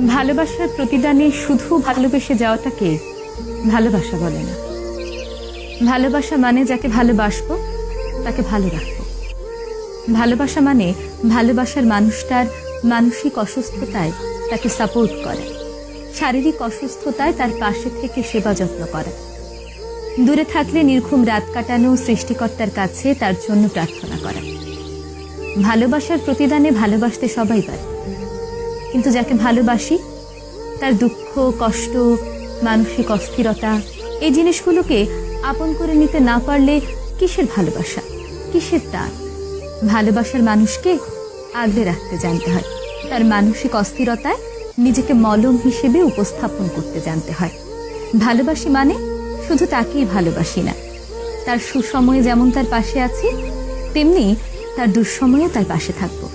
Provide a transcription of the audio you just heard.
ভালোবাসার প্রতিদানে শুধু ভালোবেসে যাওয়াটাকে ভালোবাসা বলে না। ভালোবাসা মানে যাকে ভালোবাসবো তাকে ভালো রাখবো। ভালোবাসা মানে ভালোবাসার মানুষটার মানসিক অসুস্থতায় তাকে সাপোর্ট করা, শারীরিক অসুস্থতায় তার পাশে থেকে সেবা যত্ন করা, দূরে থাকলে নির্ঘুম রাত কাটানো, সৃষ্টিকর্তার কাছে তার জন্য প্রার্থনা করা। ভালোবাসার প্রতিদানে ভালোবাসতে সবাই পারে, কিন্তু যাকে ভালোবাসি তার দুঃখ, কষ্ট, মানসিক অস্থিরতা এই জিনিসগুলোকে আপন করে নিতে না পারলে কিসের ভালোবাসা, কিসের টান? ভালোবাসার মানুষকে আগলে রাখতে জানতে হয়, তার মানসিক অস্থিরতায় নিজেকে মলম হিসেবে উপস্থাপন করতে জানতে হয়। ভালোবাসি মানে শুধু তাকেই ভালোবাসি না, তার সুসময়ে যেমন তার পাশে আছি তেমনি তার দুঃসময়েও তার পাশে থাকবো।